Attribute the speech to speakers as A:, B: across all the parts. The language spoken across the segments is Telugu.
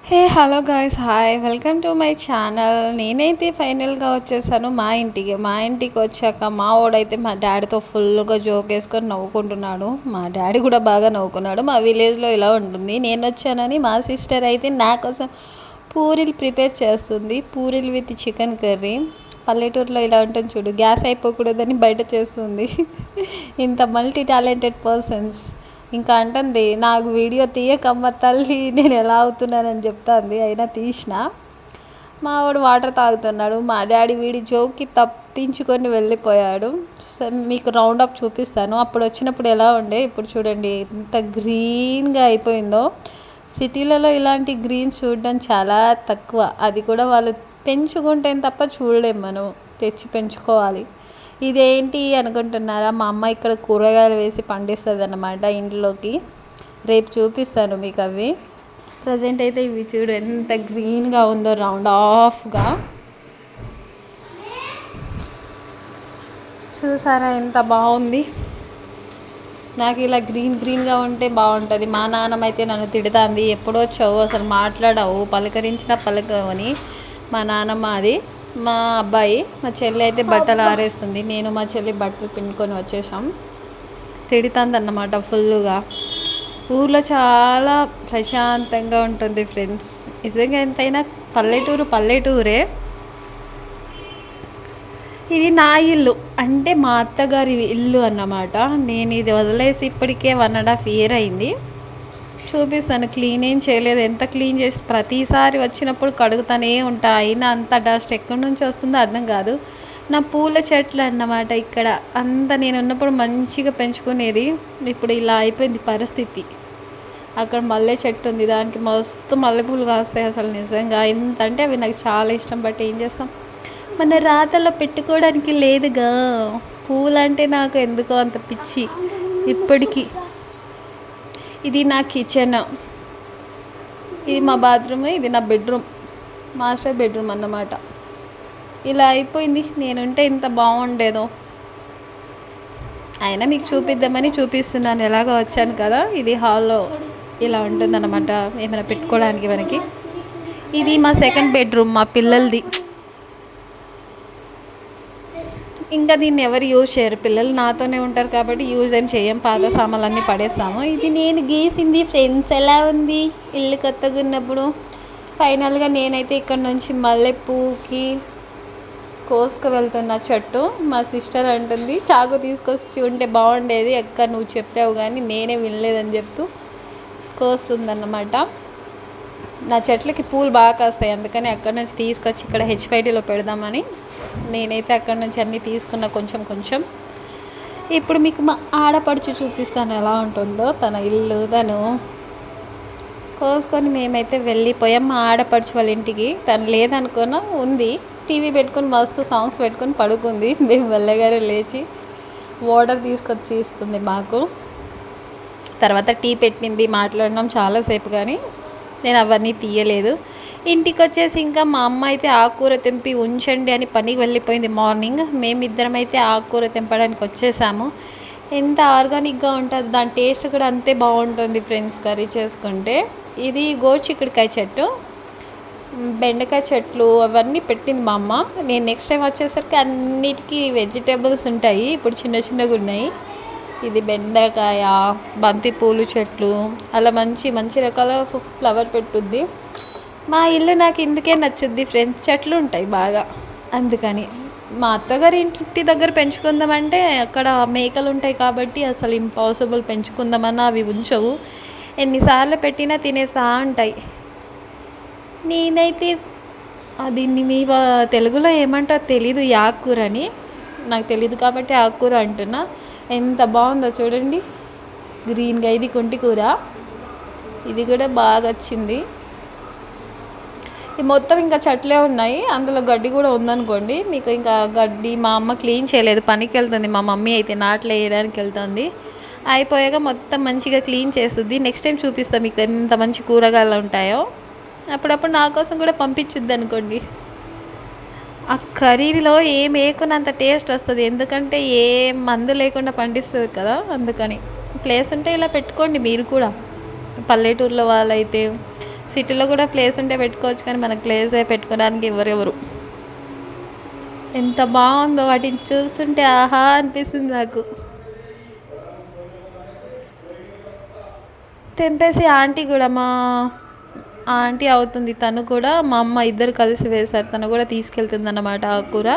A: Hey hello guys, hi, welcome to my channel. నేనైతే ఫైనల్గా వచ్చేసాను మా ఇంటికి వచ్చాక మా వాడైతే మా డాడీతో ఫుల్గా జోక్ వేసుకొని నవ్వుకుంటున్నాడు. మా డాడీ కూడా బాగా నవ్వుకున్నాడు. మా విలేజ్లో ఇలా ఉంటుంది. నేను వచ్చానని మా సిస్టర్ అయితే నా కోసం పూరీలు ప్రిపేర్ చేస్తుంది. పూరీలు విత్ చికెన్ కర్రీ. పల్లెటూరులో ఇలా ఉంటుంది చూడు, గ్యాస్ అయిపోకూడదని బయట చేస్తుంది. ఇంత మల్టీ టాలెంటెడ్ పర్సన్స్. ఇంకా అంటుంది, నాకు వీడియో తీయకమ్మ తల్లి, నేను ఎలా అవుతున్నానని చెప్తాంది. అయినా తీసిన. మా వాడు వాటర్ తాగుతున్నాడు. మా డాడీ వీడి జోక్కి తప్పించుకొని వెళ్ళిపోయాడు. మీకు రౌండ్ అప్ చూపిస్తాను. అప్పుడు వచ్చినప్పుడు ఎలా ఉండే, ఇప్పుడు చూడండి ఎంత గ్రీన్గా అయిపోయిందో. సిటీలలో ఇలాంటి గ్రీన్ చూడడం చాలా తక్కువ. అది కూడా వాళ్ళు పెంచుకుంటే తప్ప చూడలేం, మనం తెచ్చి పెంచుకోవాలి. ఇదేంటి అనుకుంటున్నారా, మా అమ్మ ఇక్కడ కూరగాయలు వేసి పండిస్తుంది అన్నమాట ఇంట్లోకి. రేపు చూపిస్తాను మీకు అవి. ప్రజెంట్ అయితే ఇవి చూడు ఎంత గ్రీన్గా ఉందో, రౌండ్ ఆఫ్గా. చూసారా ఎంత బాగుంది. నాకు ఇలా గ్రీన్గా ఉంటే బాగుంటుంది. మా నాన్నమ్మ అయితే నన్ను తిడుతుంది, ఎప్పుడో వచ్చావు, అసలు మాట్లాడవు, పలకరించినా పలకవని. మా నాన్నమ్మ అది. మా అబ్బాయి, మా చెల్లి అయితే బట్టలు ఆరేస్తుంది. నేను మా చెల్లి బట్టలు పిండుకొని వచ్చేసాం. తిడుతుంది అన్నమాట ఫుల్గా. ఊర్లో చాలా ప్రశాంతంగా ఉంటుంది ఫ్రెండ్స్. నిజంగా ఎంతైనా పల్లెటూరే. ఇది నా ఇల్లు, అంటే మా అత్తగారి ఇల్లు అన్నమాట. నేను ఇది వదిలేసి ఇప్పటికే 1.5 ఇయర్ అయింది. చూపిస్తాను. క్లీన్ ఏం చేయలేదు. ఎంత క్లీన్ చేసి ప్రతిసారి వచ్చినప్పుడు కడుగుతూనే ఉంటా. అయినా అంత డస్ట్ ఎక్కడి నుంచి వస్తుందో అర్థం కాదు. నా పూల చెట్లు అన్నమాట. ఇక్కడ అంత నేను ఉన్నప్పుడు మంచిగా పెంచుకునేది. ఇప్పుడు ఇలా అయిపోయింది పరిస్థితి. అక్కడ మల్లె చెట్టు ఉంది, దానికి మస్తు మల్లెపూలు కాస్తాయి. అసలు నిజంగా ఎంత అంటే అవి నాకు చాలా ఇష్టం. బట్ ఏం చేస్తాం, మన రాతలో పెట్టుకోవడానికి లేదుగా. పూలంటే నాకు ఎందుకో అంత పిచ్చి ఇప్పటికీ. ఇది నా కిచెన్, ఇది మా బాత్రూమ్, ఇది నా బెడ్రూమ్, మాస్టర్ బెడ్రూమ్ అన్నమాట. ఇలా అయిపోయింది. నేనుంటే ఇంత బాగుండేదో. అయినా మీకు చూపిద్దామని చూపిస్తున్నాను. ఎలాగో వచ్చాను కదా. ఇది హాల్లో ఇలా ఉంటుందన్నమాట, ఏమైనా పెట్టుకోవడానికి మనకి. ఇది మా సెకండ్ బెడ్రూమ్, మా పిల్లలది. ఇంకా దీన్ని ఎవరు యూజ్ చేయరు, పిల్లలు నాతోనే ఉంటారు కాబట్టి యూజ్ ఏం చేయం. పాత సామాన్లన్నీ పడేస్తాము. ఇది నేను గీసింది ఫ్రెండ్స్. ఎలా ఉంది ఇల్లు కొత్తగా ఉన్నప్పుడు. ఫైనల్గా నేనైతే ఇక్కడ నుంచి మల్లెపూకి కోసుకు వెళ్తున్న చెట్టు. మా సిస్టర్ అంటుంది, చాకు తీసుకొచ్చి ఉంటే బాగుండేది అక్క, నువ్వు చెప్పావు కానీ నేనే వినలేదని చెప్తూ కోస్తుందన్నమాట. నా చెట్లకి పూలు బాగా కాస్తాయి, అందుకని అక్కడ నుంచి తీసుకొచ్చి ఇక్కడ హెచ్ఫైడీలో పెడదామని నేనైతే అక్కడ నుంచి అన్నీ తీసుకున్న కొంచెం. ఇప్పుడు మీకు మా ఆడపడుచు చూపిస్తాను ఎలా ఉంటుందో. తన ఇల్లు తను కోసుకొని మేమైతే వెళ్ళిపోయాం మా ఆడపడుచు వాళ్ళ ఇంటికి. తను లేదనుకున్నా ఉంది, టీవీ పెట్టుకొని మస్తు సాంగ్స్ పెట్టుకొని పడుకుంది. మేము వెళ్ళగానే లేచి వాటర్ తీసుకొచ్చి ఇస్తుంది మాకు. తర్వాత టీ పెట్టింది, మాట్లాడినాం చాలాసేపు, కానీ నేను అవన్నీ తీయలేదు. ఇంటికి వచ్చేసి ఇంకా మా అమ్మ అయితే ఆకుకూర తెంపి ఉంచండి అని పనికి వెళ్ళిపోయింది మార్నింగ్. మేమిద్దరం అయితే ఆకుకూర తెంపడానికి వచ్చేసాము. ఎంత ఆర్గానిక్గా ఉంటుంది, దాని టేస్ట్ కూడా అంతే బాగుంటుంది ఫ్రెండ్స్ కర్రీ చేసుకుంటే. ఇది గోరుచిక్కుడుకాయ చెట్టు, బెండకాయ చెట్లు అవన్నీ పెట్టింది మా అమ్మ. నేను నెక్స్ట్ టైం వచ్చేసరికి అన్నిటికీ వెజిటేబుల్స్ ఉంటాయి. ఇప్పుడు చిన్నగా ఉన్నాయి. ఇది బెండకాయ, బంతి పూలు చెట్లు, అలా మంచి రకాల ఫ్లవర్ పెట్టుద్ది. మా ఇల్లు నాకు ఇందుకే నచ్చుద్ది ఫ్రెండ్స్, చెట్లు ఉంటాయి బాగా. అందుకని మా అత్తగారి ఇంటి దగ్గర పెంచుకుందామంటే అక్కడ మేకలు ఉంటాయి కాబట్టి అసలు ఇంపాసిబుల్. పెంచుకుందామన్నా అవి ఉంచవు, ఎన్నిసార్లు పెట్టినా తినేస్తూ ఉంటాయి. నేనైతే దీన్ని మీ తెలుగులో ఏమంటారో తెలీదు, ఆకుకూర అని. నాకు తెలీదు కాబట్టి ఆకుకూర అంటున్నా. ఎంత బాగుందో చూడండి, గ్రీన్గా. ఇది కుంటి కూర, ఇది కూడా బాగా వచ్చింది. ఇది మొత్తం ఇంకా చెట్లే ఉన్నాయి, అందులో గడ్డి కూడా ఉందనుకోండి. మీకు ఇంకా గడ్డి మా అమ్మ క్లీన్ చేయలేదు, పనికి వెళ్తుంది. మా మమ్మీ అయితే నాట్లు వేయడానికి వెళ్తుంది. అయిపోయాక మొత్తం మంచిగా క్లీన్ చేస్తుంది. నెక్స్ట్ టైం చూపిస్తాం మీకు ఎంత మంచి కూరగాయలు ఉంటాయో. అప్పుడప్పుడు నా కోసం కూడా పంపించుద్ది అనుకోండి. ఆ కర్రీలో ఏం వేయకున్నంత టేస్ట్ వస్తుంది, ఎందుకంటే ఏ మందు లేకుండా పండిస్తుంది కదా. అందుకని ప్లేస్ ఉంటే ఇలా పెట్టుకోండి మీరు కూడా. పల్లెటూరులో వాళ్ళైతే సిటీలో కూడా ప్లేస్ ఉంటే పెట్టుకోవచ్చు, కానీ మనకు ప్లేసే పెట్టుకోవడానికి ఎవరెవరు. ఎంత బాగుందో వాటిని చూస్తుంటే ఆహా అనిపిస్తుంది నాకు. తెంపేసి ఆంటీ కూడా మా ఆంటీ అవుతుంది, తను కూడా మా అమ్మ ఇద్దరు కలిసి వేశారు, తను కూడా తీసుకెళ్తుంది అన్నమాట ఆ కూర.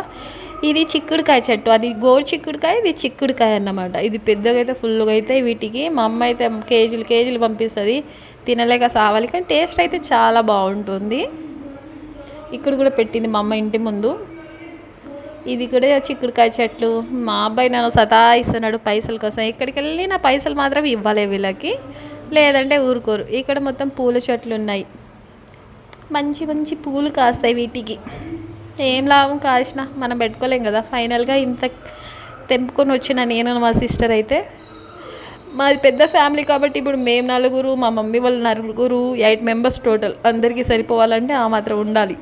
A: ఇది చిక్కుడుకాయ చెట్టు, అది గోరు చిక్కుడుకాయ, ఇది చిక్కుడుకాయ అన్నమాట. ఇది పెద్దగా అయితే ఫుల్గా అయితే వీటికి మా అమ్మ అయితే కేజీలు కేజీలు పంపిస్తుంది, తినలేక సావాలి, కానీ టేస్ట్ అయితే చాలా బాగుంటుంది. ఇక్కడ కూడా పెట్టింది మా అమ్మ ఇంటి ముందు. ఇది కూడా చిక్కుడుకాయ చెట్లు. మా అబ్బాయి నన్ను సతాయిస్తున్నాడు పైసల కోసం, ఎక్కడికి వెళ్ళి నా పైసలు మాత్రం ఇవ్వాలి వీళ్ళకి, లేదంటే ఊరుకోరు. ఇక్కడ మొత్తం పూల చెట్లు ఉన్నాయి, మంచి మంచి పూలు కాస్తాయి వీటికి. ఏం లాభం కాసిన మనం పెట్టుకోలేం కదా. ఫైనల్గా ఇంత తెంపుకొని వచ్చిన నేను మా సిస్టర్ అయితే, మాది పెద్ద ఫ్యామిలీ కాబట్టి ఇప్పుడు మేము నలుగురు, మా మమ్మీ వాళ్ళు నలుగురు, 8 మెంబర్స్ టోటల్. అందరికీ సరిపోవాలంటే ఆ మాత్రం ఉండాలి.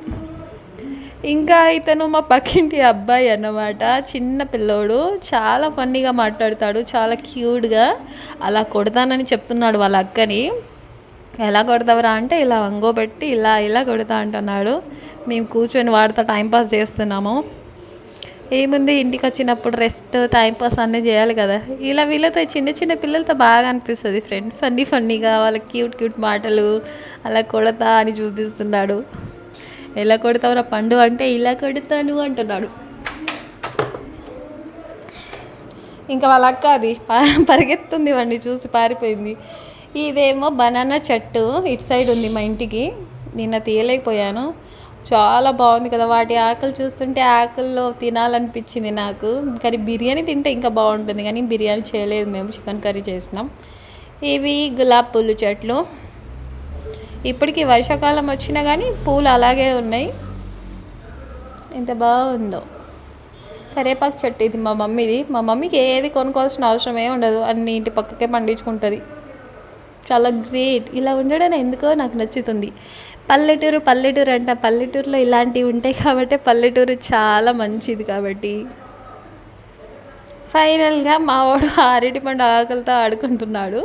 A: ఇంకా ఇతను మా పక్కింటి అబ్బాయి అన్నమాట, చిన్న పిల్లోడు, చాలా ఫన్నీగా మాట్లాడతాడు, చాలా క్యూట్గా. అలా కొడతానని చెప్తున్నాడు వాళ్ళ అక్కని. ఎలా కొడతావురా అంటే ఇలా వంగోబెట్టి ఇలా ఇలా కొడతా అంటున్నాడు. మేము కూర్చొని వాడితో టైంపాస్ చేస్తున్నాము. ఏముంది, ఇంటికి వచ్చినప్పుడు రెస్ట్ టైంపాస్ అన్నీ చేయాలి కదా. ఇలా వీళ్ళతో చిన్న చిన్న పిల్లలతో బాగా అనిపిస్తుంది ఫ్రెండ్, ఫన్నీగా వాళ్ళకి క్యూట్ క్యూట్ మాటలు. అలా కొడతా అని చూపిస్తున్నాడు. ఎలా కొడతావురా పండు అంటే ఇలా కొడతాను అంటున్నాడు. ఇంకా వాళ్ళ అక్క అది పరిగెత్తుంది, వాడిని చూసి పారిపోయింది. ఇదేమో బనానా చెట్టు ఇటు సైడ్ ఉంది మా ఇంటికి, నిన్న తీయలేకపోయాను. చాలా బాగుంది కదా, వాటి ఆకులు చూస్తుంటే ఆకుల్లో తినాలనిపించింది నాకు. కానీ బిర్యానీ తింటే ఇంకా బాగుంటుంది, కానీ బిర్యానీ చేయలేదు మేము, చికెన్ కర్రీ చేసినాం. ఇవి గులాబీ పూలు చెట్లు. ఇప్పటికి వర్షాకాలం వచ్చినా కానీ పూలు అలాగే ఉన్నాయి, ఎంత బాగుందో. కరివేపాకు చెట్టు ఇది మా మమ్మీది. మా మమ్మీకి ఏది కొనుక్కోవాల్సిన అవసరమే ఉండదు, అన్ని ఇంటి పక్కకే పండించుకుంటుంది. చాలా గ్రేట్. ఇలా ఉండడం ఎందుకో నాకు నచ్చుతుంది. పల్లెటూరు పల్లెటూరు అంట, పల్లెటూరులో ఇలాంటివి ఉంటాయి కాబట్టి పల్లెటూరు చాలా మంచిది కాబట్టి. ఫైనల్గా మా వాడు అరటిపండు ఆకులతో ఆడుకుంటున్నాడు.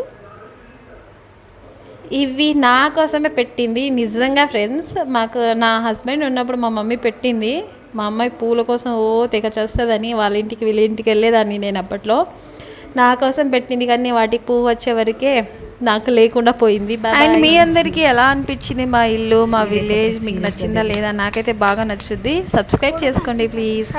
A: ఇవి నా కోసమే పెట్టింది నిజంగా ఫ్రెండ్స్. మాకు నా హస్బెండ్ ఉన్నప్పుడు మా మమ్మీ పెట్టింది. మా అమ్మాయి పూల కోసం తెగ చేస్తుందని వాళ్ళ ఇంటికి వీళ్ళ ఇంటికి వెళ్ళేదాన్ని నేను అప్పట్లో. నా కోసం పెట్టింది, కానీ వాటికి పువ్వు వచ్చే వరకే నాకు లేకుండా పోయింది. అండ్ మీ అందరికీ ఎలా అనిపించింది మా ఇల్లు, మా విలేజ్? మీకు నచ్చిందా లేదా? నాకైతే బాగా నచ్చుద్ది. సబ్స్క్రైబ్ చేసుకోండి ప్లీజ్.